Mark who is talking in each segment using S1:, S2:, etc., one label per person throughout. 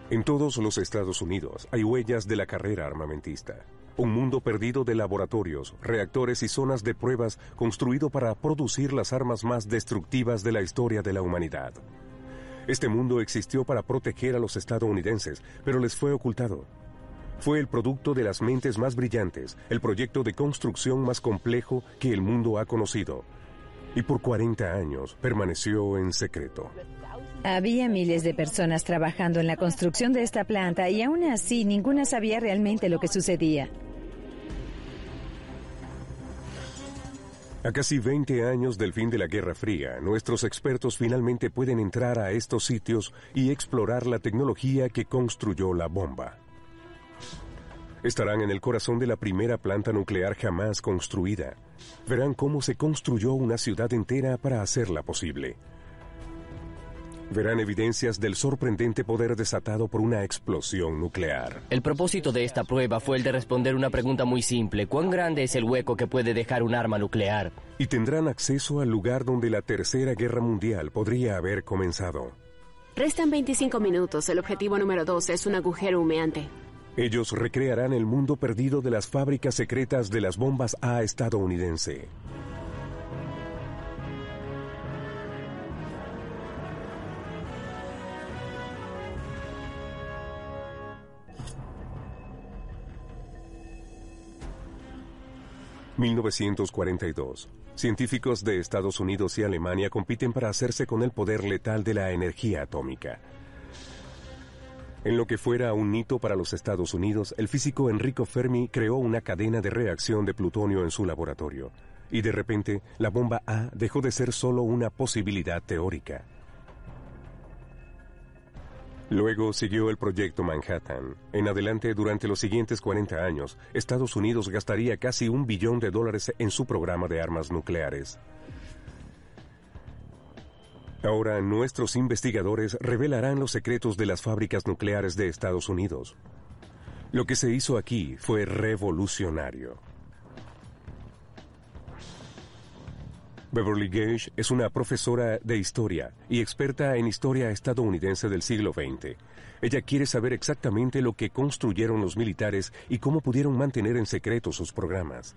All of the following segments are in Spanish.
S1: En todos los Estados Unidos hay huellas de la carrera armamentista. Un mundo perdido de laboratorios, reactores y zonas de pruebas construido para producir las armas más destructivas de la historia de la humanidad. Este mundo existió para proteger a los estadounidenses, pero les fue ocultado. Fue el producto de las mentes más brillantes, el proyecto de construcción más complejo que el mundo ha conocido. Y por 40 años permaneció en secreto.
S2: Había miles de personas trabajando en la construcción de esta planta y aún así ninguna sabía realmente lo que sucedía.
S1: A casi 20 años del fin de la Guerra Fría, nuestros expertos finalmente pueden entrar a estos sitios y explorar la tecnología que construyó la bomba. Estarán en el corazón de la primera planta nuclear jamás construida. Verán cómo se construyó una ciudad entera para hacerla posible. Verán evidencias del sorprendente poder desatado por una explosión nuclear.
S3: El propósito de esta prueba fue el de responder una pregunta muy simple. ¿Cuán grande es el hueco que puede dejar un arma nuclear?
S1: Y tendrán acceso al lugar donde la Tercera Guerra Mundial podría haber comenzado.
S4: Restan 25 minutos. El objetivo número 2 es un agujero humeante.
S1: Ellos recrearán el mundo perdido de las fábricas secretas de las bombas A estadounidense. ...1942... Científicos de Estados Unidos y Alemania compiten para hacerse con el poder letal de la energía atómica. En lo que fuera un hito para los Estados Unidos, el físico Enrico Fermi creó una cadena de reacción de plutonio en su laboratorio. Y de repente, la bomba A dejó de ser solo una posibilidad teórica. Luego siguió el proyecto Manhattan. En adelante, durante los siguientes 40 años, Estados Unidos gastaría casi $1 billón en su programa de armas nucleares. Ahora, nuestros investigadores revelarán los secretos de las fábricas nucleares de Estados Unidos. Lo que se hizo aquí fue revolucionario. Beverly Gage es una profesora de historia y experta en historia estadounidense del siglo XX. Ella quiere saber exactamente lo que construyeron los militares y cómo pudieron mantener en secreto sus programas.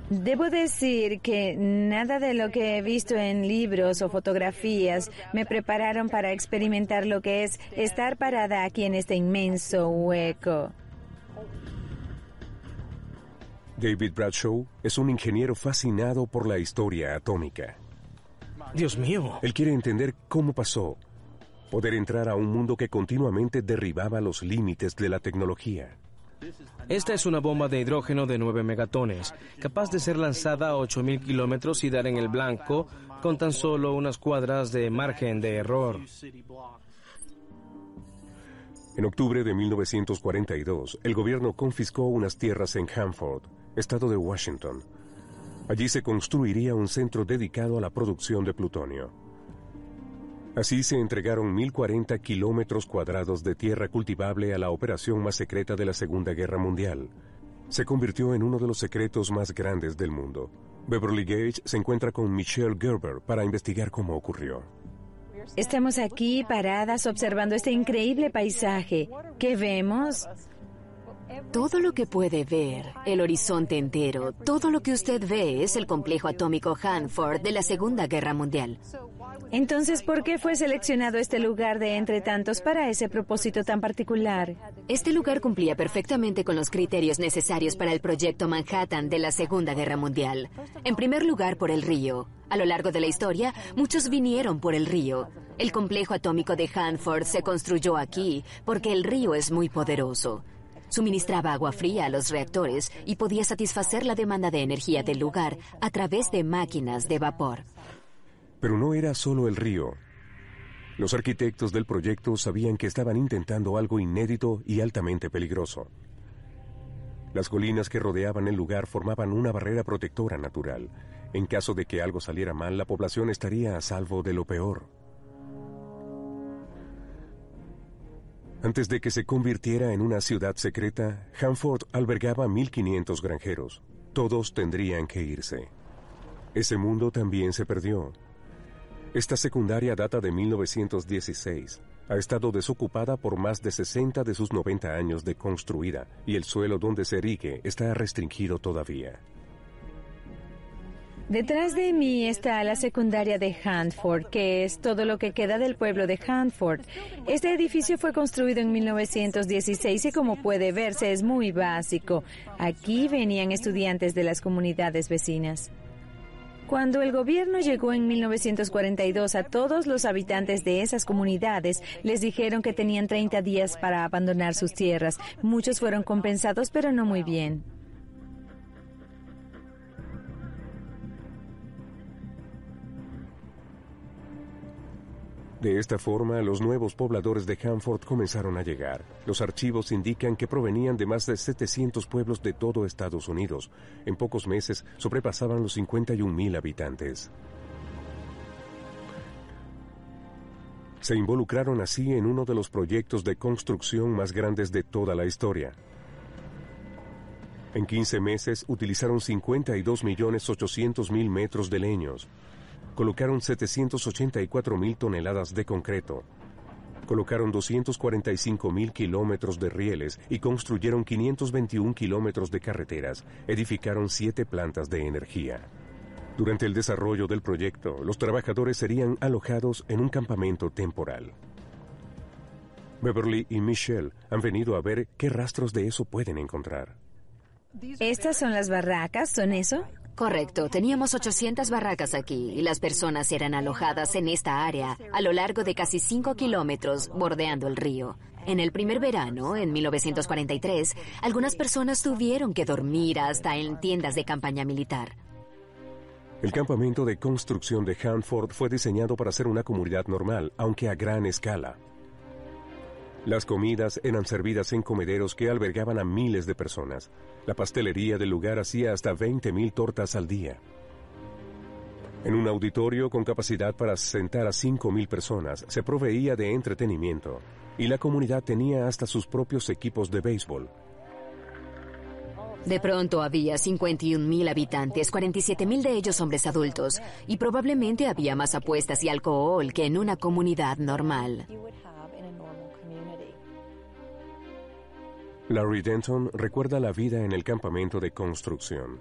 S2: Debo decir que nada de lo que he visto en libros o fotografías me prepararon para experimentar lo que es estar parada aquí en este inmenso hueco.
S1: David Bradshaw es un ingeniero fascinado por la historia atómica.
S5: Dios mío.
S1: Él quiere entender cómo pasó, poder entrar a un mundo que continuamente derribaba los límites de la tecnología.
S5: Esta es una bomba de hidrógeno de 9 megatones, capaz de ser lanzada a 8.000 kilómetros y dar en el blanco con tan solo unas cuadras de margen de error.
S1: En octubre de 1942, el gobierno confiscó unas tierras en Hanford, estado de Washington. Allí se construiría un centro dedicado a la producción de plutonio. Así se entregaron 1.040 kilómetros cuadrados de tierra cultivable a la operación más secreta de la Segunda Guerra Mundial. Se convirtió en uno de los secretos más grandes del mundo. Beverly Gage se encuentra con Michelle Gerber para investigar cómo ocurrió.
S2: Estamos aquí paradas observando este increíble paisaje. ¿Qué vemos?
S4: Todo lo que puede ver, el horizonte entero, todo lo que usted ve es el complejo atómico Hanford de la Segunda Guerra Mundial.
S2: Entonces, ¿por qué fue seleccionado este lugar de entre tantos para ese propósito tan particular?
S4: Este lugar cumplía perfectamente con los criterios necesarios para el proyecto Manhattan de la Segunda Guerra Mundial. En primer lugar, por el río. A lo largo de la historia, muchos vinieron por el río. El complejo atómico de Hanford se construyó aquí porque el río es muy poderoso. Suministraba agua fría a los reactores y podía satisfacer la demanda de energía del lugar a través de máquinas de vapor.
S1: Pero no era solo el río. Los arquitectos del proyecto sabían que estaban intentando algo inédito y altamente peligroso. Las colinas que rodeaban el lugar formaban una barrera protectora natural. En caso de que algo saliera mal, la población estaría a salvo de lo peor. Antes de que se convirtiera en una ciudad secreta, Hanford albergaba 1.500 granjeros. Todos tendrían que irse. Ese mundo también se perdió. Esta secundaria data de 1916. Ha estado desocupada por más de 60 de sus 90 años de construida y el suelo donde se erige está restringido todavía.
S2: Detrás de mí está la secundaria de Hanford, que es todo lo que queda del pueblo de Hanford. Este edificio fue construido en 1916 y como puede verse es muy básico. Aquí venían estudiantes de las comunidades vecinas. Cuando el gobierno llegó en 1942 a todos los habitantes de esas comunidades, les dijeron que tenían 30 días para abandonar sus tierras. Muchos fueron compensados, pero no muy bien.
S1: De esta forma, los nuevos pobladores de Hanford comenzaron a llegar. Los archivos indican que provenían de más de 700 pueblos de todo Estados Unidos. En pocos meses sobrepasaban los 51,000 habitantes. Se involucraron así en uno de los proyectos de construcción más grandes de toda la historia. En 15 meses utilizaron 52.800.000 metros de leños. Colocaron 784,000 toneladas de concreto. Colocaron 245,000 kilómetros de rieles y construyeron 521 kilómetros de carreteras. Edificaron 7 plantas de energía. Durante el desarrollo del proyecto, los trabajadores serían alojados en un campamento temporal. Beverly y Michelle han venido a ver qué rastros de eso pueden encontrar.
S2: ¿Estas son las barracas? ¿Son eso?
S4: Correcto, teníamos 800 barracas aquí y las personas eran alojadas en esta área a lo largo de casi 5 kilómetros bordeando el río. En el primer verano, en 1943, algunas personas tuvieron que dormir hasta en tiendas de campaña militar.
S1: El campamento de construcción de Hanford fue diseñado para ser una comunidad normal, aunque a gran escala. Las comidas eran servidas en comederos que albergaban a miles de personas. La pastelería del lugar hacía hasta 20,000 tortas al día. En un auditorio con capacidad para sentar a 5,000 personas se proveía de entretenimiento y la comunidad tenía hasta sus propios equipos de béisbol.
S4: De pronto había 51,000 habitantes, 47,000 de ellos hombres adultos, y probablemente había más apuestas y alcohol que en una comunidad normal.
S1: Larry Denton recuerda la vida en el campamento de construcción.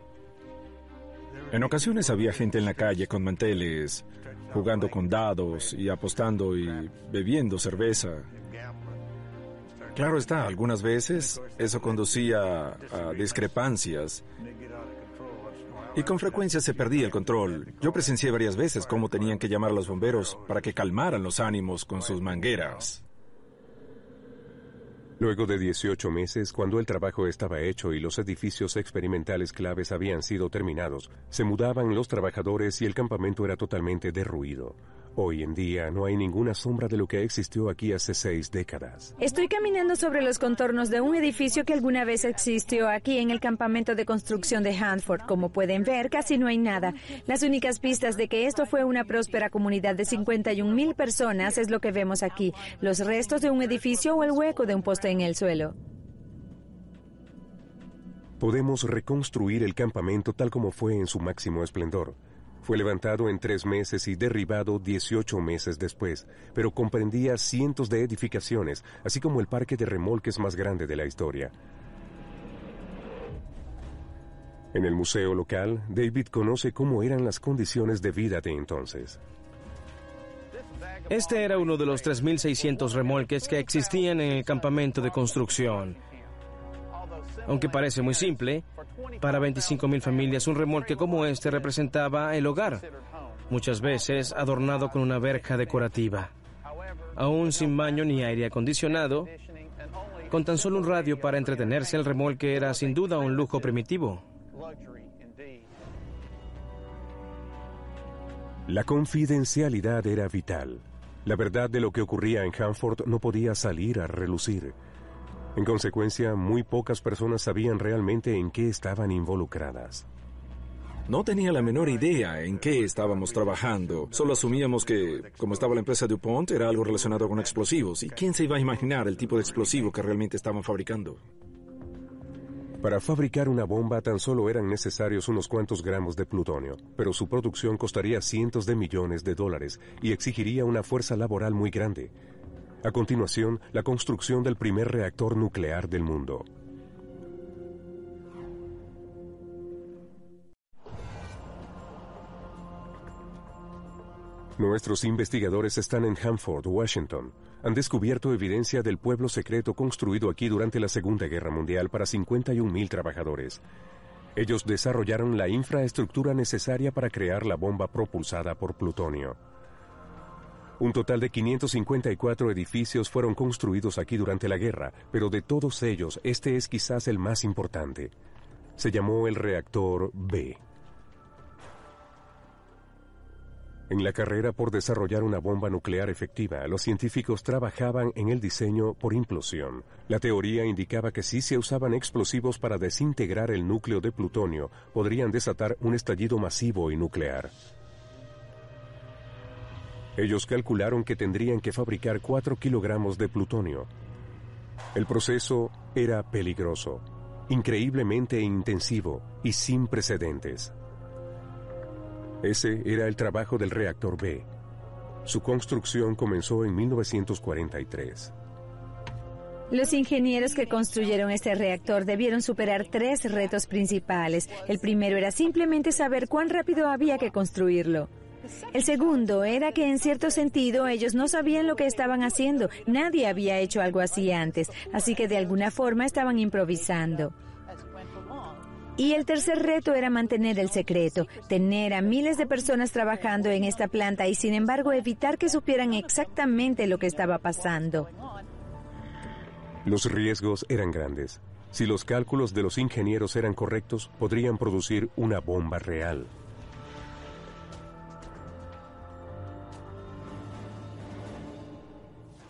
S6: En ocasiones había gente en la calle con manteles, jugando con dados y apostando y bebiendo cerveza. Claro está, algunas veces eso conducía a discrepancias y con frecuencia se perdía el control. Yo presencié varias veces cómo tenían que llamar a los bomberos para que calmaran los ánimos con sus mangueras.
S1: Luego de 18 meses, cuando el trabajo estaba hecho y los edificios experimentales claves habían sido terminados, se mudaban los trabajadores y el campamento era totalmente derruido. Hoy en día no hay ninguna sombra de lo que existió aquí hace 6 décadas.
S2: Estoy caminando sobre los contornos de un edificio que alguna vez existió aquí en el campamento de construcción de Hanford. Como pueden ver, casi no hay nada. Las únicas pistas de que esto fue una próspera comunidad de 51,000 personas es lo que vemos aquí, los restos de un edificio o el hueco de un poste en el suelo.
S1: Podemos reconstruir el campamento tal como fue en su máximo esplendor. Fue levantado en 3 meses y derribado 18 meses después, pero comprendía cientos de edificaciones, así como el parque de remolques más grande de la historia. En el museo local, David conoce cómo eran las condiciones de vida de entonces.
S5: Este era uno de los 3.600 remolques que existían en el campamento de construcción. Aunque parece muy simple, para 25,000 familias un remolque como este representaba el hogar, muchas veces adornado con una verja decorativa. Aún sin baño ni aire acondicionado, con tan solo un radio para entretenerse, el remolque era sin duda un lujo primitivo.
S1: La confidencialidad era vital. La verdad de lo que ocurría en Hanford no podía salir a relucir. En consecuencia, muy pocas personas sabían realmente en qué estaban involucradas.
S6: No tenía la menor idea en qué estábamos trabajando. Solo asumíamos que, como estaba la empresa DuPont, era algo relacionado con explosivos. ¿Y quién se iba a imaginar el tipo de explosivo que realmente estaban fabricando?
S1: Para fabricar una bomba tan solo eran necesarios unos cuantos gramos de plutonio, pero su producción costaría cientos de millones de dólares y exigiría una fuerza laboral muy grande. A continuación, la construcción del primer reactor nuclear del mundo. Nuestros investigadores están en Hanford, Washington. Han descubierto evidencia del pueblo secreto construido aquí durante la Segunda Guerra Mundial para 51,000 trabajadores. Ellos desarrollaron la infraestructura necesaria para crear la bomba propulsada por plutonio. Un total de 554 edificios fueron construidos aquí durante la guerra, pero de todos ellos, este es quizás el más importante. Se llamó el reactor B. En la carrera por desarrollar una bomba nuclear efectiva, los científicos trabajaban en el diseño por implosión. La teoría indicaba que si se usaban explosivos para desintegrar el núcleo de plutonio, podrían desatar un estallido masivo y nuclear. Ellos calcularon que tendrían que fabricar 4 kilogramos de plutonio. El proceso era peligroso, increíblemente intensivo y sin precedentes. Ese era el trabajo del reactor B. Su construcción comenzó en 1943.
S2: Los ingenieros que construyeron este reactor debieron superar 3 retos principales. El primero era simplemente saber cuán rápido había que construirlo. El segundo era que en cierto sentido ellos no sabían lo que estaban haciendo. Nadie había hecho algo así antes, así que de alguna forma estaban improvisando. Y el tercer reto era mantener el secreto, tener a miles de personas trabajando en esta planta y sin embargo evitar que supieran exactamente lo que estaba pasando.
S1: Los riesgos eran grandes. Si los cálculos de los ingenieros eran correctos, podrían producir una bomba real.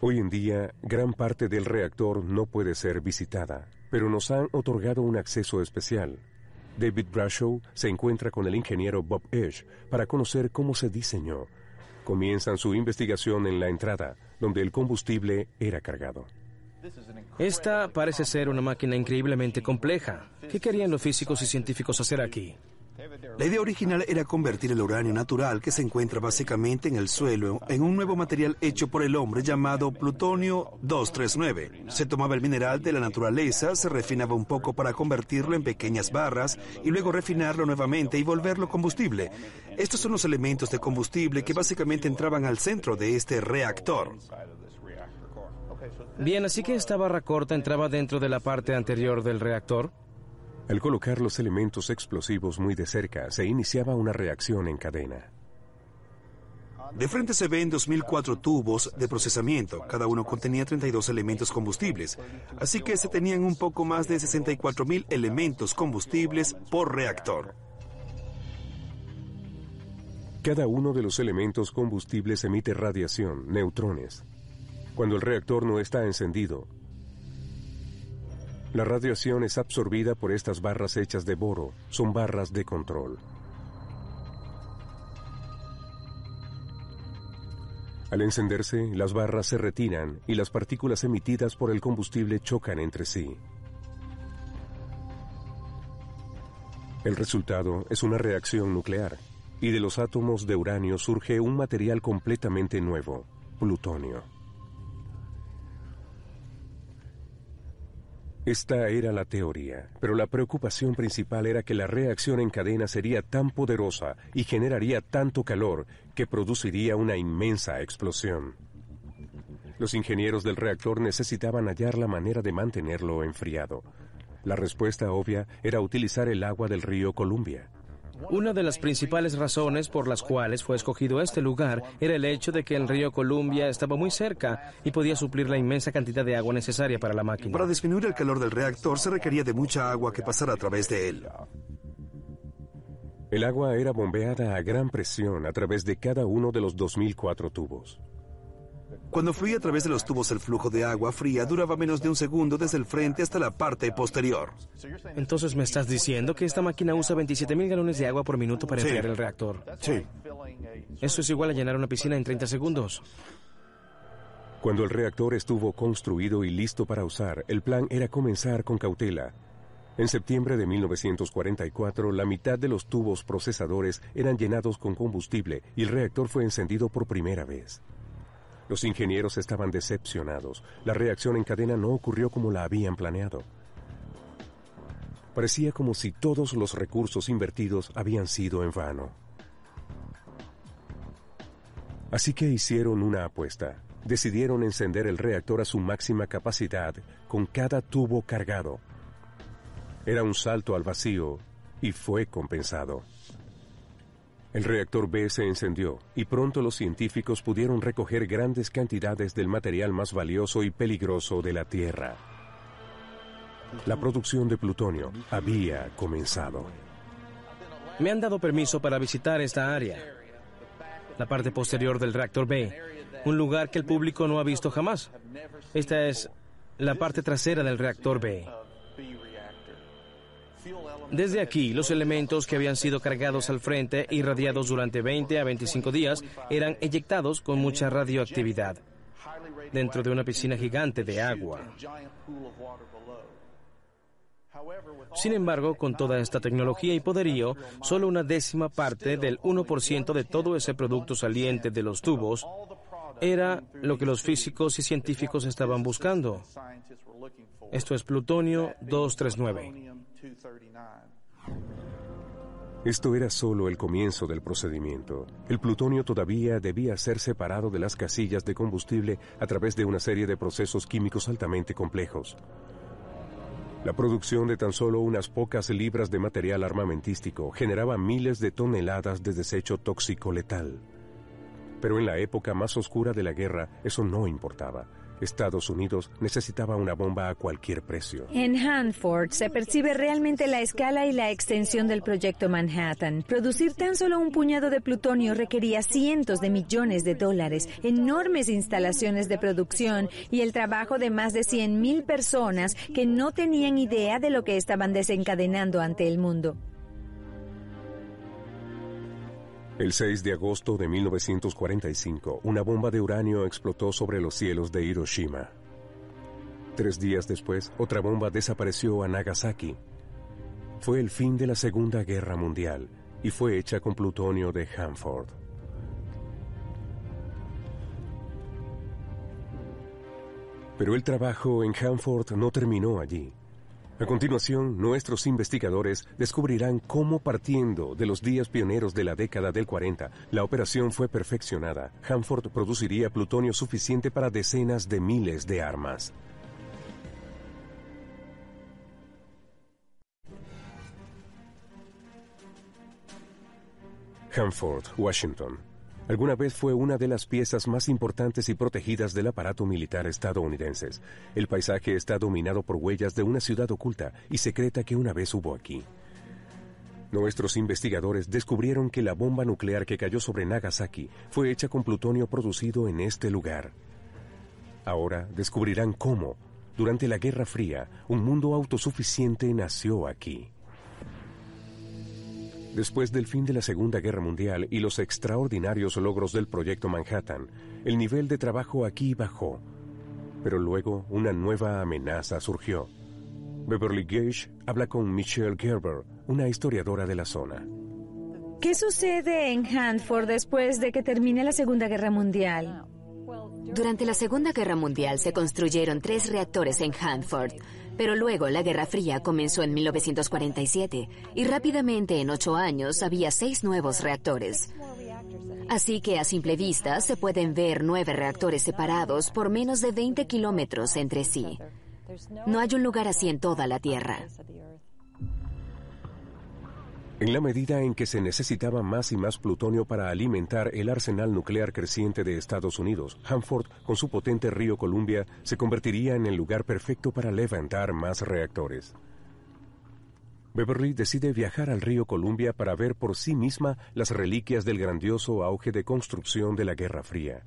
S1: Hoy en día, gran parte del reactor no puede ser visitada, pero nos han otorgado un acceso especial. David Brashow se encuentra con el ingeniero Bob Edge para conocer cómo se diseñó. Comienzan su investigación en la entrada, donde el combustible era cargado.
S5: Esta parece ser una máquina increíblemente compleja. ¿Qué querían los físicos y científicos hacer aquí?
S7: La idea original era convertir el uranio natural que se encuentra básicamente en el suelo en un nuevo material hecho por el hombre llamado plutonio 239. Se tomaba el mineral de la naturaleza, se refinaba un poco para convertirlo en pequeñas barras y luego refinarlo nuevamente y volverlo combustible. Estos son los elementos de combustible que básicamente entraban al centro de este reactor.
S5: Bien, así que esta barra corta entraba dentro de la parte anterior del reactor.
S1: Al colocar los elementos explosivos muy de cerca, se iniciaba una reacción en cadena.
S7: De frente se ven 2004 tubos de procesamiento. Cada uno contenía 32 elementos combustibles. Así que se tenían un poco más de 64,000 elementos combustibles por reactor.
S1: Cada uno de los elementos combustibles emite radiación, neutrones. Cuando el reactor no está encendido, la radiación es absorbida por estas barras hechas de boro. Son barras de control. Al encenderse, las barras se retiran y las partículas emitidas por el combustible chocan entre sí. El resultado es una reacción nuclear, y de los átomos de uranio surge un material completamente nuevo, plutonio. Esta era la teoría, pero la preocupación principal era que la reacción en cadena sería tan poderosa y generaría tanto calor que produciría una inmensa explosión. Los ingenieros del reactor necesitaban hallar la manera de mantenerlo enfriado. La respuesta obvia era utilizar el agua del río Columbia.
S5: Una de las principales razones por las cuales fue escogido este lugar era el hecho de que el río Columbia estaba muy cerca y podía suplir la inmensa cantidad de agua necesaria para la máquina.
S7: Para disminuir el calor del reactor se requería de mucha agua que pasara a través de él.
S1: El agua era bombeada a gran presión a través de cada uno de los 2004 tubos.
S7: Cuando fluía a través de los tubos el flujo de agua fría duraba menos de un segundo desde el frente hasta la parte posterior.
S5: Entonces me estás diciendo que esta máquina usa 27,000 galones de agua por minuto para enfriar el reactor.
S7: Sí.
S5: Eso es igual a llenar una piscina en 30 segundos.
S1: Cuando el reactor estuvo construido y listo para usar, el plan era comenzar con cautela. En septiembre de 1944, la mitad de los tubos procesadores eran llenados con combustible y el reactor fue encendido por primera vez. Los ingenieros estaban decepcionados. La reacción en cadena no ocurrió como la habían planeado. Parecía como si todos los recursos invertidos habían sido en vano. Así que hicieron una apuesta. Decidieron encender el reactor a su máxima capacidad con cada tubo cargado. Era un salto al vacío y fue compensado. El reactor B se encendió y pronto los científicos pudieron recoger grandes cantidades del material más valioso y peligroso de la Tierra. La producción de plutonio había comenzado.
S5: Me han dado permiso para visitar esta área, la parte posterior del reactor B, un lugar que el público no ha visto jamás. Esta es la parte trasera del reactor B. Desde aquí, los elementos que habían sido cargados al frente e irradiados durante 20 a 25 días eran eyectados con mucha radioactividad dentro de una piscina gigante de agua. Sin embargo, con toda esta tecnología y poderío, solo una décima parte del 1% de todo ese producto saliente de los tubos era lo que los físicos y científicos estaban buscando. Esto es plutonio 239.
S1: Esto era solo el comienzo del procedimiento. El plutonio todavía debía ser separado de las casillas de combustible a través de una serie de procesos químicos altamente complejos. La producción de tan solo unas pocas libras de material armamentístico generaba miles de toneladas de desecho tóxico letal. Pero en la época más oscura de la guerra, eso no importaba. Estados Unidos necesitaba una bomba a cualquier precio.
S2: En Hanford se percibe realmente la escala y la extensión del proyecto Manhattan. Producir tan solo un puñado de plutonio requería cientos de millones de dólares, enormes instalaciones de producción y el trabajo de más de 100,000 personas que no tenían idea de lo que estaban desencadenando ante el mundo.
S1: El 6 de agosto de 1945, una bomba de uranio explotó sobre los cielos de Hiroshima. 3 días después, otra bomba desapareció a Nagasaki. Fue el fin de la Segunda Guerra Mundial y fue hecha con plutonio de Hanford. Pero el trabajo en Hanford no terminó allí. A continuación, nuestros investigadores descubrirán cómo, partiendo de los días pioneros de la década del 40, la operación fue perfeccionada. Hanford produciría plutonio suficiente para decenas de miles de armas. Hanford, Washington. Alguna vez fue una de las piezas más importantes y protegidas del aparato militar estadounidense. El paisaje está dominado por huellas de una ciudad oculta y secreta que una vez hubo aquí. Nuestros investigadores descubrieron que la bomba nuclear que cayó sobre Nagasaki fue hecha con plutonio producido en este lugar. Ahora descubrirán cómo, durante la Guerra Fría, un mundo autosuficiente nació aquí. Después del fin de la Segunda Guerra Mundial y los extraordinarios logros del Proyecto Manhattan, el nivel de trabajo aquí bajó. Pero luego una nueva amenaza surgió. Beverly Gage habla con Michelle Gerber, una historiadora de la zona.
S2: ¿Qué sucede en Hanford después de que termine la Segunda Guerra Mundial?
S4: Durante la Segunda Guerra Mundial se construyeron 3 reactores en Hanford, pero luego la Guerra Fría comenzó en 1947 y rápidamente en 8 años había 6 nuevos reactores. Así que a simple vista se pueden ver 9 reactores separados por menos de 20 kilómetros entre sí. No hay un lugar así en toda la Tierra.
S1: En la medida en que se necesitaba más y más plutonio para alimentar el arsenal nuclear creciente de Estados Unidos, Hanford, con su potente río Columbia, se convertiría en el lugar perfecto para levantar más reactores. Beverly decide viajar al río Columbia para ver por sí misma las reliquias del grandioso auge de construcción de la Guerra Fría.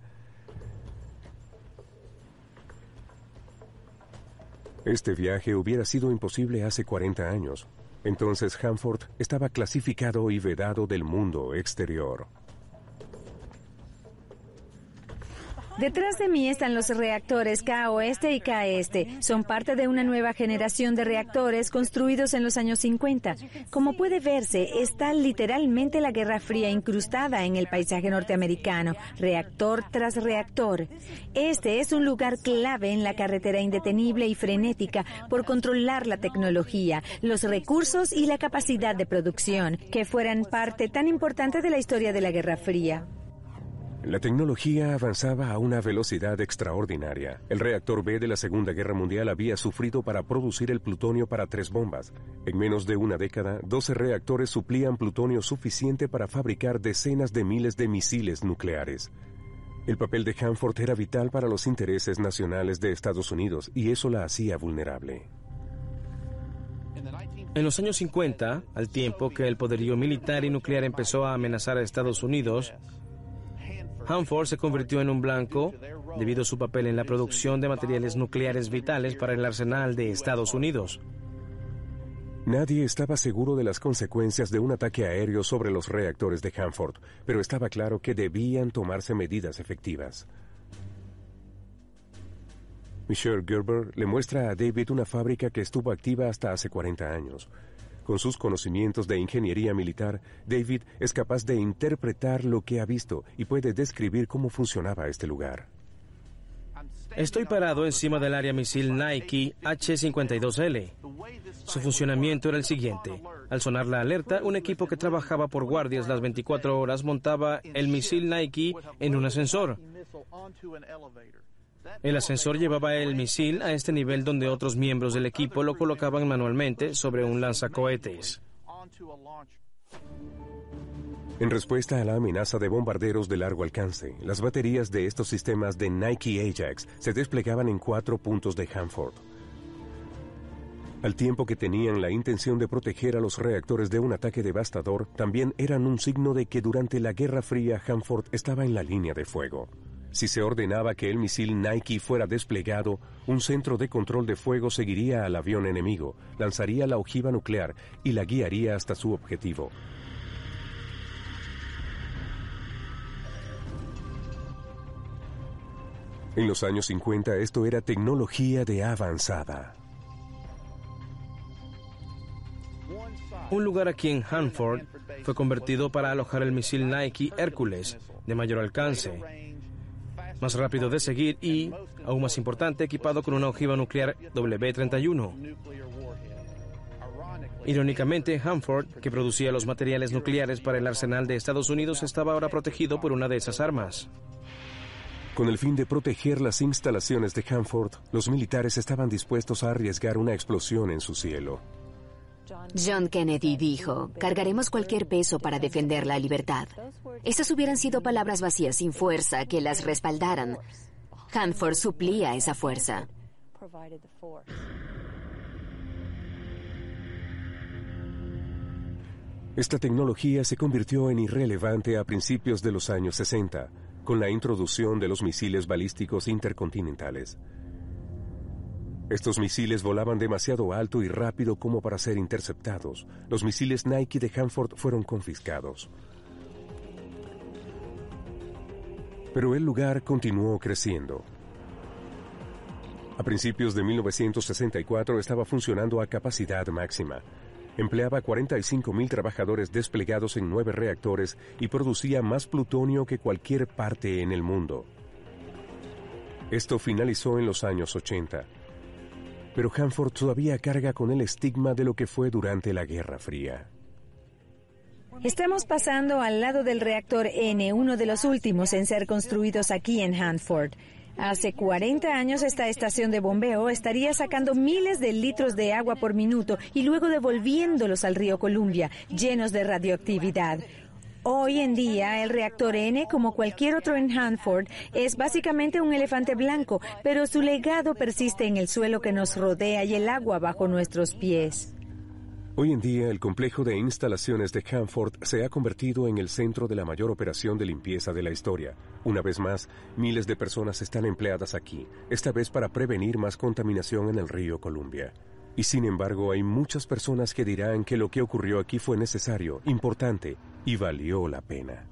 S1: Este viaje hubiera sido imposible hace 40 años. Entonces Hanford estaba clasificado y vedado del mundo exterior.
S2: Detrás de mí están los reactores K Oeste y K Este. Son parte de una nueva generación de reactores construidos en los años 50. Como puede verse, está literalmente la Guerra Fría incrustada en el paisaje norteamericano, reactor tras reactor. Este es un lugar clave en la carretera indetenible y frenética por controlar la tecnología, los recursos y la capacidad de producción, que fueran parte tan importante de la historia de la Guerra Fría.
S1: La tecnología avanzaba a una velocidad extraordinaria. El reactor B de la Segunda Guerra Mundial había sufrido para producir el plutonio para 3 bombas. En menos de una década, 12 reactores suplían plutonio suficiente para fabricar decenas de miles de misiles nucleares. El papel de Hanford era vital para los intereses nacionales de Estados Unidos y eso la hacía vulnerable.
S5: En los años 50, al tiempo que el poderío militar y nuclear empezó a amenazar a Estados Unidos, Hanford se convirtió en un blanco debido a su papel en la producción de materiales nucleares vitales para el arsenal de Estados Unidos.
S1: Nadie estaba seguro de las consecuencias de un ataque aéreo sobre los reactores de Hanford, pero estaba claro que debían tomarse medidas efectivas. Michelle Gerber le muestra a David una fábrica que estuvo activa hasta hace 40 años. Con sus conocimientos de ingeniería militar, David es capaz de interpretar lo que ha visto y puede describir cómo funcionaba este lugar.
S5: Estoy parado encima del área misil Nike H-52L. Su funcionamiento era el siguiente. Al sonar la alerta, un equipo que trabajaba por guardias las 24 horas montaba el misil Nike en un ascensor. El ascensor llevaba el misil a este nivel donde otros miembros del equipo lo colocaban manualmente sobre un lanzacohetes.
S1: En respuesta a la amenaza de bombarderos de largo alcance, las baterías de estos sistemas de Nike Ajax se desplegaban en 4 puntos de Hanford. Al tiempo que tenían la intención de proteger a los reactores de un ataque devastador, también eran un signo de que durante la Guerra Fría Hanford estaba en la línea de fuego. Si se ordenaba que el misil Nike fuera desplegado, un centro de control de fuego seguiría al avión enemigo, lanzaría la ojiva nuclear y la guiaría hasta su objetivo. En los años 50 esto era tecnología de avanzada.
S5: Un lugar aquí en Hanford fue convertido para alojar el misil Nike Hércules, de mayor alcance, más rápido de seguir y, aún más importante, equipado con una ojiva nuclear W-31. Irónicamente, Hanford, que producía los materiales nucleares para el arsenal de Estados Unidos, estaba ahora protegido por una de esas armas.
S1: Con el fin de proteger las instalaciones de Hanford, los militares estaban dispuestos a arriesgar una explosión en su cielo.
S4: John Kennedy dijo, cargaremos cualquier peso para defender la libertad. Esas hubieran sido palabras vacías sin fuerza que las respaldaran. Hanford suplía esa fuerza.
S1: Esta tecnología se convirtió en irrelevante a principios de los años 60, con la introducción de los misiles balísticos intercontinentales. Estos misiles volaban demasiado alto y rápido como para ser interceptados. Los misiles Nike de Hanford fueron confiscados. Pero el lugar continuó creciendo. A principios de 1964 estaba funcionando a capacidad máxima. Empleaba 45,000 trabajadores desplegados en 9 reactores y producía más plutonio que cualquier parte en el mundo. Esto finalizó en los años 80. Pero Hanford todavía carga con el estigma de lo que fue durante la Guerra Fría.
S2: Estamos pasando al lado del reactor N, uno de los últimos en ser construidos aquí en Hanford. Hace 40 años esta estación de bombeo estaría sacando miles de litros de agua por minuto y luego devolviéndolos al río Columbia, llenos de radioactividad. Hoy en día, el reactor N, como cualquier otro en Hanford, es básicamente un elefante blanco, pero su legado persiste en el suelo que nos rodea y el agua bajo nuestros pies.
S1: Hoy en día, el complejo de instalaciones de Hanford se ha convertido en el centro de la mayor operación de limpieza de la historia. Una vez más, miles de personas están empleadas aquí, esta vez para prevenir más contaminación en el río Columbia. Y sin embargo, hay muchas personas que dirán que lo que ocurrió aquí fue necesario, importante y valió la pena.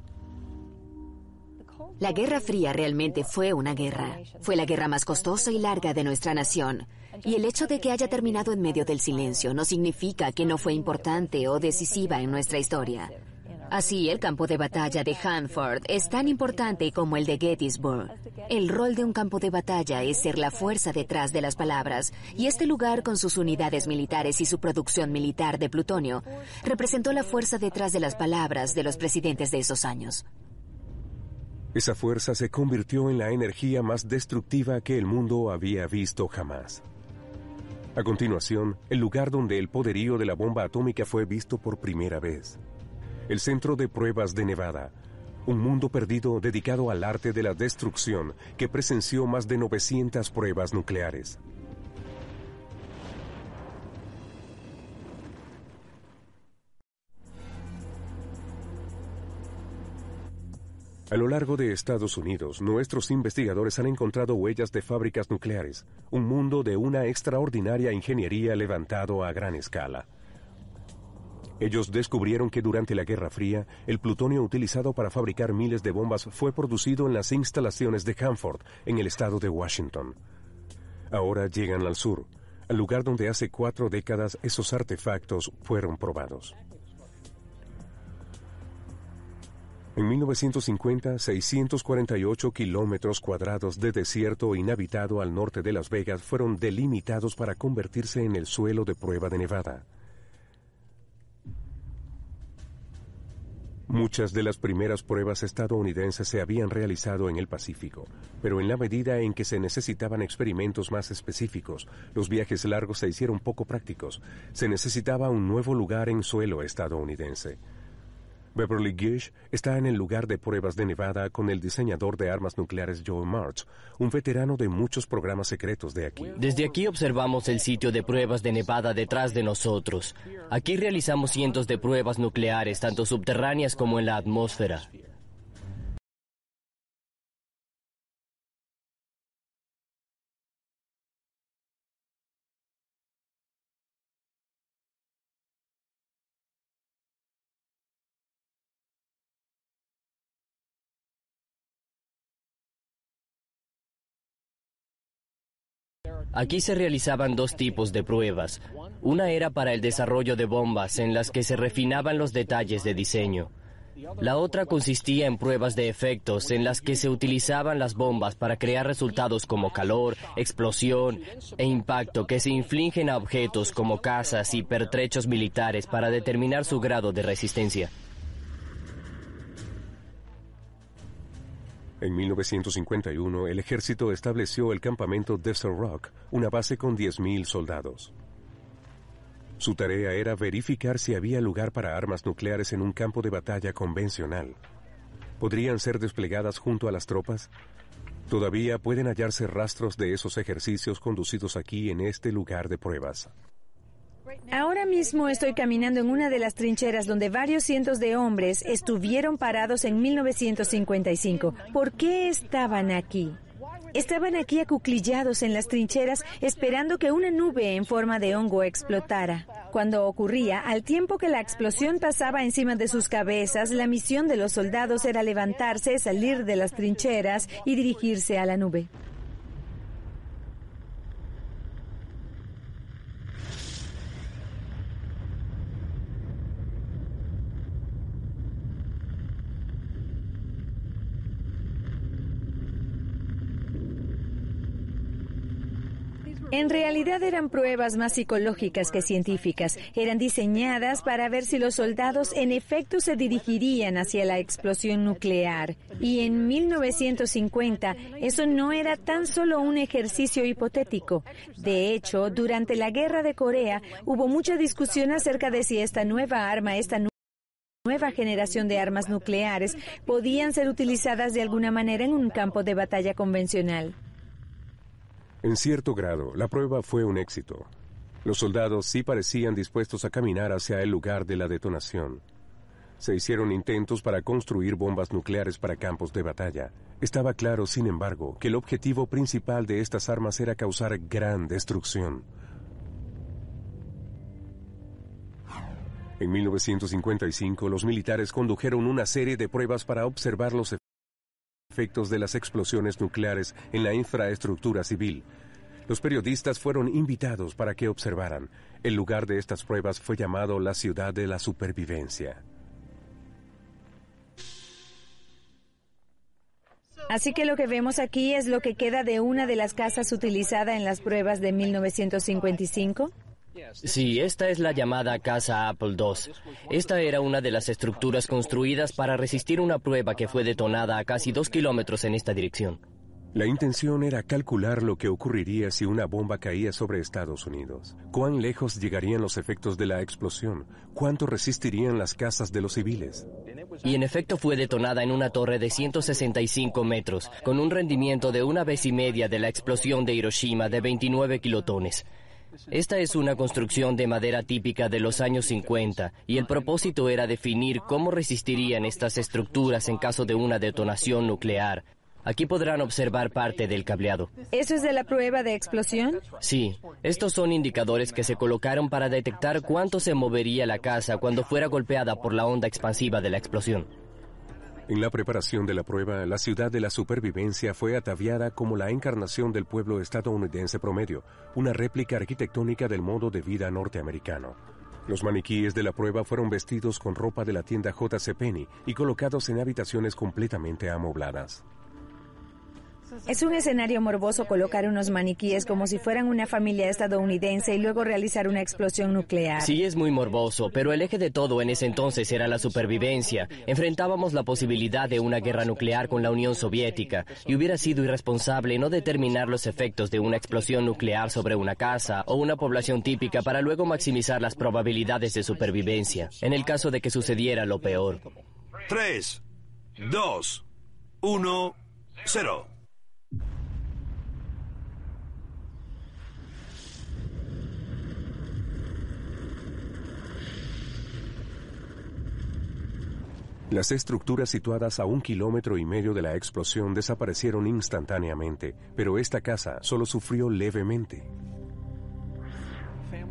S4: La Guerra Fría realmente fue una guerra. Fue la guerra más costosa y larga de nuestra nación. Y el hecho de que haya terminado en medio del silencio no significa que no fue importante o decisiva en nuestra historia. Así, el campo de batalla de Hanford es tan importante como el de Gettysburg. El rol de un campo de batalla es ser la fuerza detrás de las palabras, y este lugar, con sus unidades militares y su producción militar de plutonio, representó la fuerza detrás de las palabras de los presidentes de esos años.
S1: Esa fuerza se convirtió en la energía más destructiva que el mundo había visto jamás. A continuación, el lugar donde el poderío de la bomba atómica fue visto por primera vez. El Centro de Pruebas de Nevada, un mundo perdido dedicado al arte de la destrucción que presenció más de 900 pruebas nucleares. A lo largo de Estados Unidos, nuestros investigadores han encontrado huellas de fábricas nucleares, un mundo de una extraordinaria ingeniería levantado a gran escala. Ellos descubrieron que durante la Guerra Fría, el plutonio utilizado para fabricar miles de bombas fue producido en las instalaciones de Hanford, en el estado de Washington. Ahora llegan al sur, al lugar donde hace 4 décadas esos artefactos fueron probados. En 1950, 648 kilómetros cuadrados de desierto inhabitado al norte de Las Vegas fueron delimitados para convertirse en el suelo de prueba de Nevada. Muchas de las primeras pruebas estadounidenses se habían realizado en el Pacífico, pero en la medida en que se necesitaban experimentos más específicos, los viajes largos se hicieron poco prácticos. Se necesitaba un nuevo lugar en suelo estadounidense. Beverly Gish está en el lugar de pruebas de Nevada con el diseñador de armas nucleares Joe March, un veterano de muchos programas secretos de aquí.
S3: Desde aquí observamos el sitio de pruebas de Nevada detrás de nosotros. Aquí realizamos cientos de pruebas nucleares, tanto subterráneas como en la atmósfera. Aquí se realizaban 2 tipos de pruebas. Una era para el desarrollo de bombas en las que se refinaban los detalles de diseño. La otra consistía en pruebas de efectos en las que se utilizaban las bombas para crear resultados como calor, explosión e impacto que se infligen a objetos como casas y pertrechos militares para determinar su grado de resistencia.
S1: En 1951, el ejército estableció el campamento Desert Rock, una base con 10,000 soldados. Su tarea era verificar si había lugar para armas nucleares en un campo de batalla convencional. ¿Podrían ser desplegadas junto a las tropas? Todavía pueden hallarse rastros de esos ejercicios conducidos aquí en este lugar de pruebas.
S2: Ahora mismo estoy caminando en una de las trincheras donde varios cientos de hombres estuvieron parados en 1955. ¿Por qué estaban aquí? Estaban aquí acuclillados en las trincheras esperando que una nube en forma de hongo explotara. Cuando ocurría, al tiempo que la explosión pasaba encima de sus cabezas, la misión de los soldados era levantarse, salir de las trincheras y dirigirse a la nube. En realidad eran pruebas más psicológicas que científicas. Eran diseñadas para ver si los soldados en efecto se dirigirían hacia la explosión nuclear. Y en 1950, eso no era tan solo un ejercicio hipotético. De hecho, durante la Guerra de Corea, hubo mucha discusión acerca de si esta nueva arma, nueva generación de armas nucleares, podían ser utilizadas de alguna manera en un campo de batalla convencional.
S1: En cierto grado, la prueba fue un éxito. Los soldados sí parecían dispuestos a caminar hacia el lugar de la detonación. Se hicieron intentos para construir bombas nucleares para campos de batalla. Estaba claro, sin embargo, que el objetivo principal de estas armas era causar gran destrucción. En 1955, los militares condujeron una serie de pruebas para observar los efectos de las explosiones nucleares en la infraestructura civil. Los periodistas fueron invitados para que observaran. El lugar de estas pruebas fue llamado la Ciudad de la Supervivencia.
S2: Así que lo que vemos aquí es lo que queda de una de las casas utilizada en las pruebas de 1955.
S3: Sí, esta es la llamada Casa Apple II. Esta era una de las estructuras construidas para resistir una prueba que fue detonada a casi 2 kilómetros en esta dirección.
S1: La intención era calcular lo que ocurriría si una bomba caía sobre Estados Unidos. ¿Cuán lejos llegarían los efectos de la explosión? ¿Cuánto resistirían las casas de los civiles?
S3: Y en efecto fue detonada en una torre de 165 metros, con un rendimiento de 1,5 veces de la explosión de Hiroshima de 29 kilotones. Esta es una construcción de madera típica de los años 50 y el propósito era definir cómo resistirían estas estructuras en caso de una detonación nuclear. Aquí podrán observar parte del cableado.
S2: ¿Eso es de la prueba de explosión?
S3: Sí, estos son indicadores que se colocaron para detectar cuánto se movería la casa cuando fuera golpeada por la onda expansiva de la explosión.
S1: En la preparación de la prueba, la Ciudad de la Supervivencia fue ataviada como la encarnación del pueblo estadounidense promedio, una réplica arquitectónica del modo de vida norteamericano. Los maniquíes de la prueba fueron vestidos con ropa de la tienda J.C. Penney y colocados en habitaciones completamente amobladas.
S2: Es un escenario morboso colocar unos maniquíes como si fueran una familia estadounidense y luego realizar una explosión nuclear.
S3: Sí, es muy morboso, pero el eje de todo en ese entonces era la supervivencia. Enfrentábamos la posibilidad de una guerra nuclear con la Unión Soviética y hubiera sido irresponsable no determinar los efectos de una explosión nuclear sobre una casa o una población típica para luego maximizar las probabilidades de supervivencia, en el caso de que sucediera lo peor.
S7: 3, 2, 1, 0.
S1: Las estructuras situadas a 1,5 kilómetros de la explosión desaparecieron instantáneamente, pero esta casa solo sufrió levemente.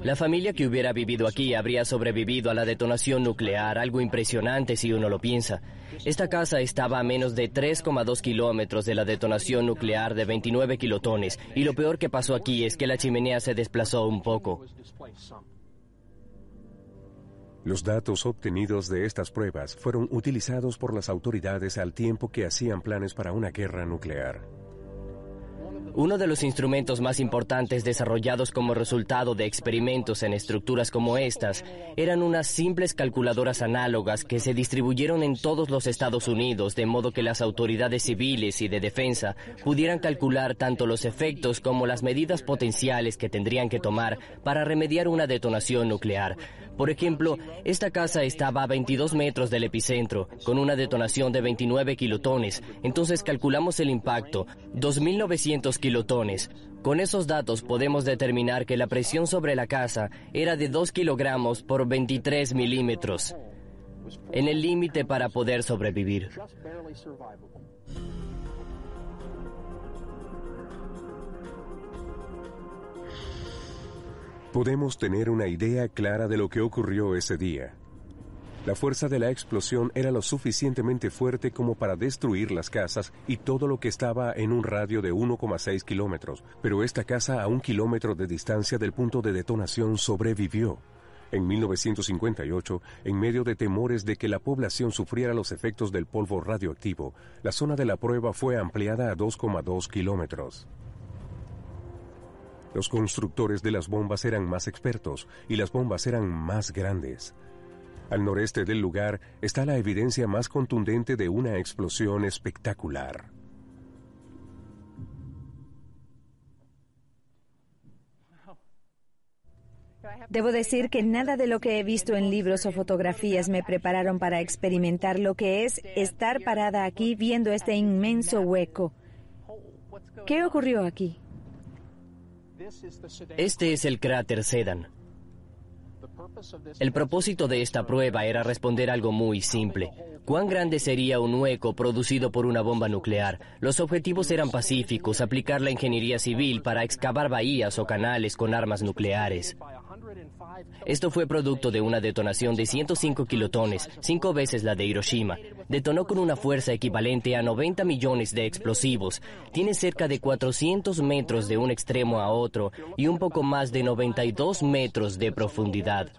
S3: La familia que hubiera vivido aquí habría sobrevivido a la detonación nuclear, algo impresionante si uno lo piensa. Esta casa estaba a menos de 3,2 kilómetros de la detonación nuclear de 29 kilotones, y lo peor que pasó aquí es que la chimenea se desplazó un poco.
S1: Los datos obtenidos de estas pruebas fueron utilizados por las autoridades al tiempo que hacían planes para una guerra nuclear.
S3: Uno de los instrumentos más importantes desarrollados como resultado de experimentos en estructuras como estas eran unas simples calculadoras análogas que se distribuyeron en todos los Estados Unidos, de modo que las autoridades civiles y de defensa pudieran calcular tanto los efectos como las medidas potenciales que tendrían que tomar para remediar una detonación nuclear. Por ejemplo, esta casa estaba a 22 metros del epicentro, con una detonación de 29 kilotones. Entonces calculamos el impacto, 2.900 kilotones. Con esos datos podemos determinar que la presión sobre la casa era de 2 kilogramos por 23 milímetros, en el límite para poder sobrevivir.
S1: Podemos tener una idea clara de lo que ocurrió ese día. La fuerza de la explosión era lo suficientemente fuerte como para destruir las casas y todo lo que estaba en un radio de 1,6 kilómetros, pero esta casa a 1 kilómetro de distancia del punto de detonación sobrevivió. En 1958, en medio de temores de que la población sufriera los efectos del polvo radioactivo, la zona de la prueba fue ampliada a 2,2 kilómetros. Los constructores de las bombas eran más expertos y las bombas eran más grandes. Al noreste del lugar está la evidencia más contundente de una explosión espectacular.
S2: Debo decir que nada de lo que he visto en libros o fotografías me prepararon para experimentar lo que es estar parada aquí viendo este inmenso hueco. ¿Qué ocurrió aquí?
S3: Este es el cráter Sedan. El propósito de esta prueba era responder algo muy simple. ¿Cuán grande sería un hueco producido por una bomba nuclear? Los objetivos eran pacíficos, aplicar la ingeniería civil para excavar bahías o canales con armas nucleares. Esto fue producto de una detonación de 105 kilotones, 5 veces la de Hiroshima. Detonó con una fuerza equivalente a 90 millones de explosivos. Tiene cerca de 400 metros de un extremo a otro y un poco más de 92 metros de profundidad.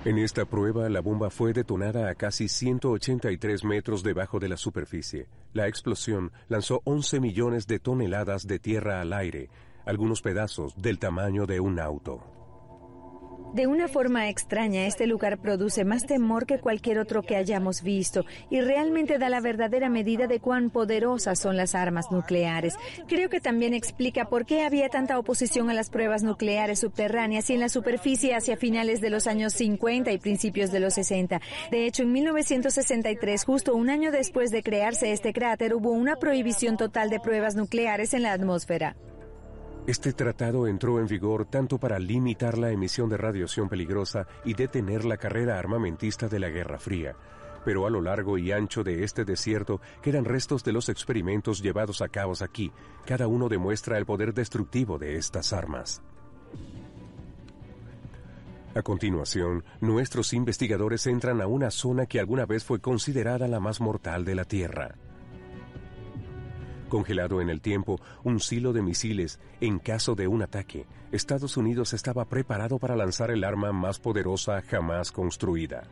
S1: En esta prueba, la bomba fue detonada a casi 183 metros debajo de la superficie. La explosión lanzó 11 millones de toneladas de tierra al aire, algunos pedazos del tamaño de un auto.
S2: De una forma extraña, este lugar produce más temor que cualquier otro que hayamos visto y realmente da la verdadera medida de cuán poderosas son las armas nucleares. Creo que también explica por qué había tanta oposición a las pruebas nucleares subterráneas y en la superficie hacia finales de los años 50 y principios de los 60. De hecho, en 1963, justo un año después de crearse este cráter, hubo una prohibición total de pruebas nucleares en la atmósfera.
S1: Este tratado entró en vigor tanto para limitar la emisión de radiación peligrosa y detener la carrera armamentista de la Guerra Fría. Pero a lo largo y ancho de este desierto quedan restos de los experimentos llevados a cabo aquí. Cada uno demuestra el poder destructivo de estas armas. A continuación, nuestros investigadores entran a una zona que alguna vez fue considerada la más mortal de la Tierra. Congelado en el tiempo, un silo de misiles, en caso de un ataque, Estados Unidos estaba preparado para lanzar el arma más poderosa jamás construida.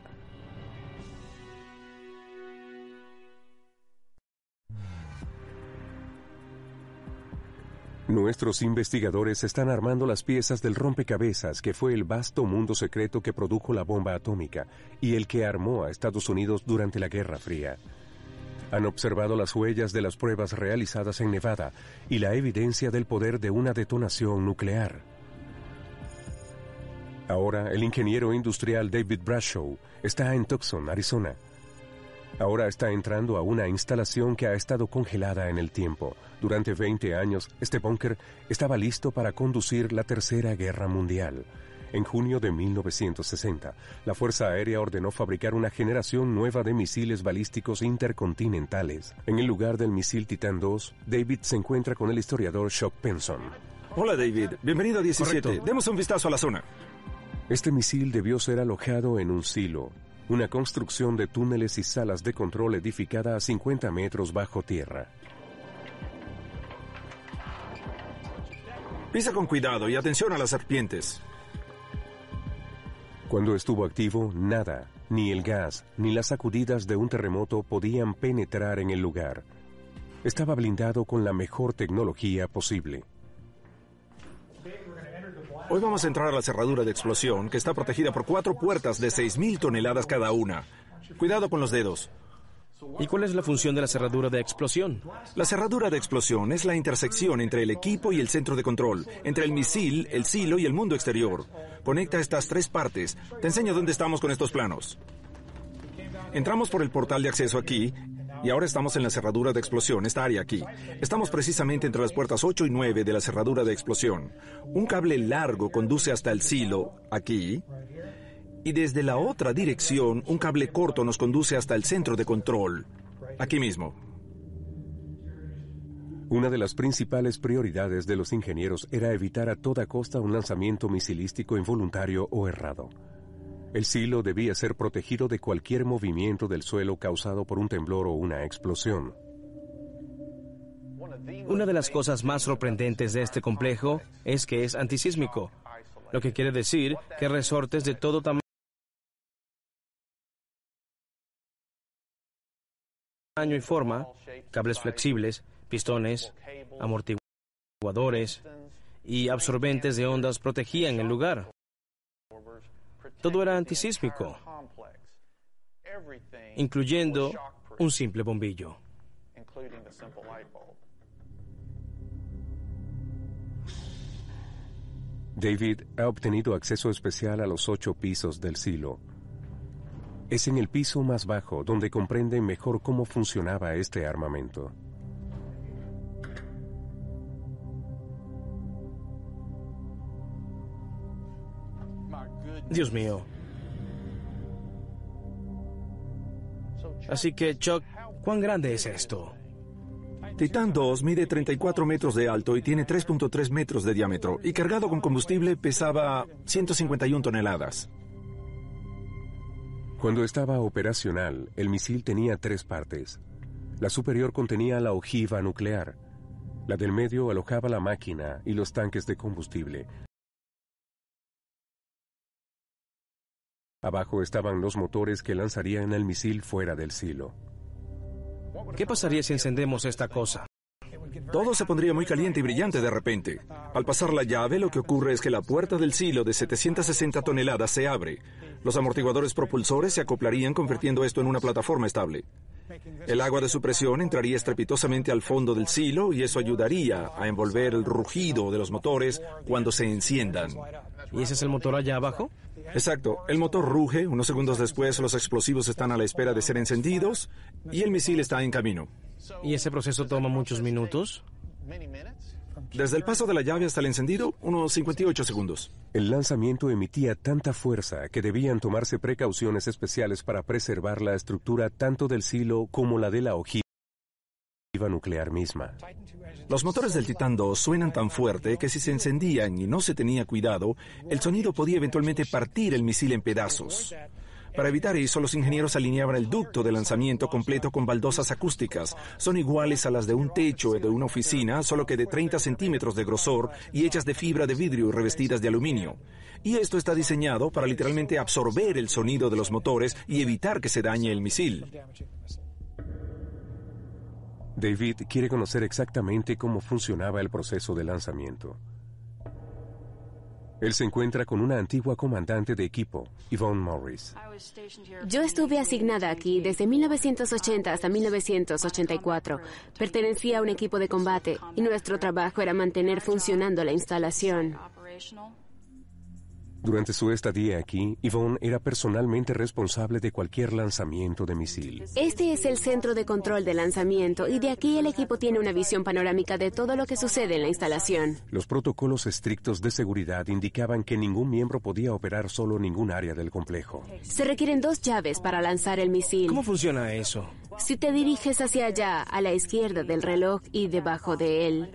S1: Nuestros investigadores están armando las piezas del rompecabezas que fue el vasto mundo secreto que produjo la bomba atómica y el que armó a Estados Unidos durante la Guerra Fría. Han observado las huellas de las pruebas realizadas en Nevada y la evidencia del poder de una detonación nuclear. Ahora, el ingeniero industrial David Brashow está en Tucson, Arizona. Ahora está entrando a una instalación que ha estado congelada en el tiempo. Durante 20 años, este búnker estaba listo para conducir la Tercera Guerra Mundial. En junio de 1960, la Fuerza Aérea ordenó fabricar una generación nueva de misiles balísticos intercontinentales. En el lugar del misil Titan II, David se encuentra con el historiador Chuck Penson.
S6: Hola David, bienvenido a 17.
S5: Correcto.
S6: Demos un vistazo a la zona.
S1: Este misil debió ser alojado en un silo, una construcción de túneles y salas de control edificada a 50 metros bajo tierra.
S6: Pisa con cuidado y atención a las serpientes.
S1: Cuando estuvo activo, nada, ni el gas, ni las sacudidas de un terremoto podían penetrar en el lugar. Estaba blindado con la mejor tecnología posible.
S6: Hoy vamos a entrar a la cerradura de explosión, que está protegida por 4 puertas de 6,000 toneladas cada una. Cuidado con los dedos.
S5: ¿Y cuál es la función de la cerradura de explosión?
S6: La cerradura de explosión es la intersección entre el equipo y el centro de control, entre el misil, el silo y el mundo exterior. Conecta estas 3 partes. Te enseño dónde estamos con estos planos. Entramos por el portal de acceso aquí, y ahora estamos en la cerradura de explosión, esta área aquí. Estamos precisamente entre las puertas 8 y 9 de la cerradura de explosión. Un cable largo conduce hasta el silo, aquí, y desde la otra dirección, un cable corto nos conduce hasta el centro de control, aquí mismo.
S1: Una de las principales prioridades de los ingenieros era evitar a toda costa un lanzamiento misilístico involuntario o errado. El silo debía ser protegido de cualquier movimiento del suelo causado por un temblor o una explosión.
S5: Una de las cosas más sorprendentes de este complejo es que es antisísmico, lo que quiere decir que resortes de todo tamaño y forma, cables flexibles, pistones, amortiguadores y absorbentes de ondas protegían el lugar. Todo era antisísmico, incluyendo un simple bombillo.
S1: David ha obtenido acceso especial a los 8 pisos del silo. Es en el piso más bajo donde comprende mejor cómo funcionaba este armamento.
S5: Dios mío, Así que, Chuck, ¿cuán grande es esto?
S6: Titán 2 mide 34 metros de alto y tiene 3.3 metros de diámetro, y cargado con combustible pesaba 151 toneladas.
S1: Cuando estaba operacional, el misil tenía 3 partes. La superior contenía la ojiva nuclear. La del medio alojaba la máquina y los tanques de combustible. Abajo estaban los motores que lanzarían el misil fuera del silo.
S5: ¿Qué pasaría si encendemos esta cosa?
S6: Todo se pondría muy caliente y brillante de repente. Al pasar la llave, lo que ocurre es que la puerta del silo de 760 toneladas se abre. Los amortiguadores propulsores se acoplarían, convirtiendo esto en una plataforma estable. El agua de supresión entraría estrepitosamente al fondo del silo y eso ayudaría a envolver el rugido de los motores cuando se enciendan.
S5: ¿Y ese es el motor allá abajo?
S6: Exacto. El motor ruge, unos segundos después los explosivos están a la espera de ser encendidos y el misil está en camino.
S5: ¿Y ese proceso toma muchos minutos?
S6: Desde el paso de la llave hasta el encendido, unos 58 segundos.
S1: El lanzamiento emitía tanta fuerza que debían tomarse precauciones especiales para preservar la estructura tanto del silo como la de la ojiva nuclear misma.
S6: Los motores del Titán 2 suenan tan fuerte que si se encendían y no se tenía cuidado, el sonido podía eventualmente partir el misil en pedazos. Para evitar eso, los ingenieros alineaban el ducto de lanzamiento completo con baldosas acústicas. Son iguales a las de un techo de una oficina, solo que de 30 centímetros de grosor y hechas de fibra de vidrio y revestidas de aluminio. Y esto está diseñado para literalmente absorber el sonido de los motores y evitar que se dañe el misil.
S1: David quiere conocer exactamente cómo funcionaba el proceso de lanzamiento. Él se encuentra con una antigua comandante de equipo, Yvonne Morris.
S8: Yo estuve asignada aquí desde 1980 hasta 1984. Pertenecía a un equipo de combate y nuestro trabajo era mantener funcionando la instalación.
S1: Durante su estadía aquí, Yvonne era personalmente responsable de cualquier lanzamiento de misil.
S8: Este es el centro de control de lanzamiento y de aquí el equipo tiene una visión panorámica de todo lo que sucede en la instalación.
S1: Los protocolos estrictos de seguridad indicaban que ningún miembro podía operar solo ningún área del complejo.
S8: Se requieren 2 llaves para lanzar el misil.
S5: ¿Cómo funciona eso?
S8: Si te diriges hacia allá, a la izquierda del reloj y debajo de él.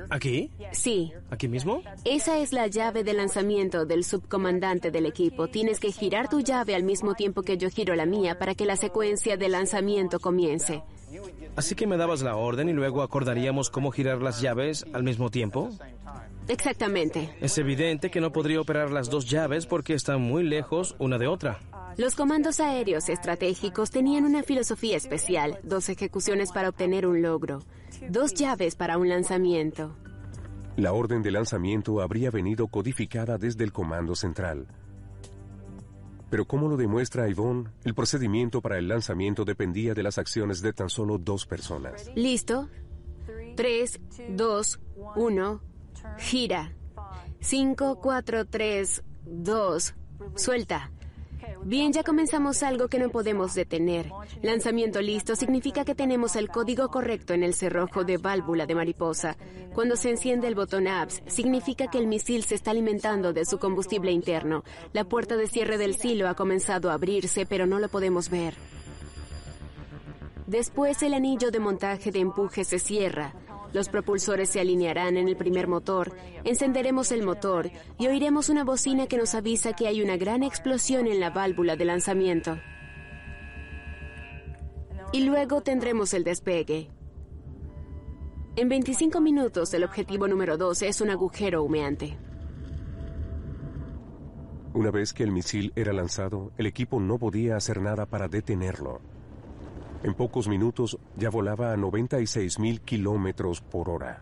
S5: ¿Aquí?
S8: Sí.
S5: ¿Aquí mismo?
S8: Esa es la llave de lanzamiento del subcomandante del equipo. Tienes que girar tu llave al mismo tiempo que yo giro la mía para que la secuencia de lanzamiento comience.
S5: Así que me dabas la orden y luego acordaríamos cómo girar las llaves al mismo tiempo.
S8: Exactamente.
S5: Es evidente que no podría operar las 2 llaves porque están muy lejos una de otra.
S8: Los comandos aéreos estratégicos tenían una filosofía especial, 2 ejecuciones para obtener un logro, 2 llaves para un lanzamiento.
S1: La orden de lanzamiento habría venido codificada desde el comando central. Pero como lo demuestra Yvonne, el procedimiento para el lanzamiento dependía de las acciones de tan solo 2 personas.
S8: ¿Listo? 3, 2, 1, gira. 5, 4, 3, 2, suelta. Bien, ya comenzamos algo que no podemos detener. Lanzamiento listo significa que tenemos el código correcto en el cerrojo de válvula de mariposa. Cuando se enciende el botón ABS, significa que el misil se está alimentando de su combustible interno. La puerta de cierre del silo ha comenzado a abrirse, pero no lo podemos ver. Después el anillo de montaje de empuje se cierra. Los propulsores se alinearán en el primer motor, encenderemos el motor y oiremos una bocina que nos avisa que hay una gran explosión en la válvula de lanzamiento. Y luego tendremos el despegue. En 25 minutos el objetivo número 12 es un agujero humeante.
S1: Una vez que el misil era lanzado, el equipo no podía hacer nada para detenerlo. En pocos minutos ya volaba a 96,000 kilómetros por hora.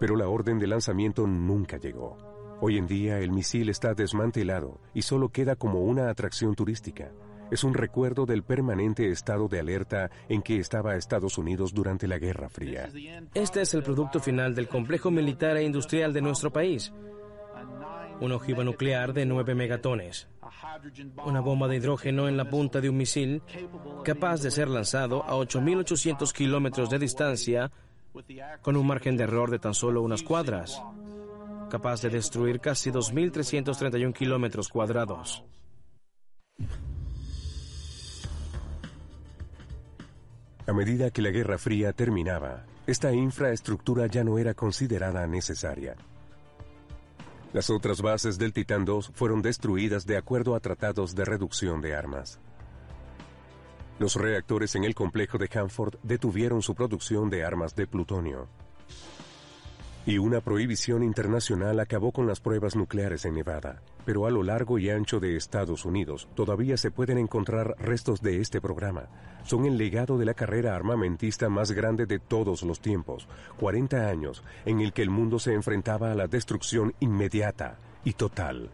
S1: Pero la orden de lanzamiento nunca llegó. Hoy en día el misil está desmantelado y solo queda como una atracción turística. Es un recuerdo del permanente estado de alerta en que estaba Estados Unidos durante la Guerra Fría.
S5: Este es el producto final del complejo militar e industrial de nuestro país. Una ojiva nuclear de 9 megatones. Una bomba de hidrógeno en la punta de un misil capaz de ser lanzado a 8.800 kilómetros de distancia con un margen de error de tan solo unas cuadras. Capaz de destruir casi 2.331 kilómetros cuadrados.
S1: A medida que la Guerra Fría terminaba, esta infraestructura ya no era considerada necesaria. Las otras bases del Titán II fueron destruidas de acuerdo a tratados de reducción de armas. Los reactores en el complejo de Hanford detuvieron su producción de armas de plutonio. Y una prohibición internacional acabó con las pruebas nucleares en Nevada. Pero a lo largo y ancho de Estados Unidos todavía se pueden encontrar restos de este programa. Son el legado de la carrera armamentista más grande de todos los tiempos. 40 años en el que el mundo se enfrentaba a la destrucción inmediata y total.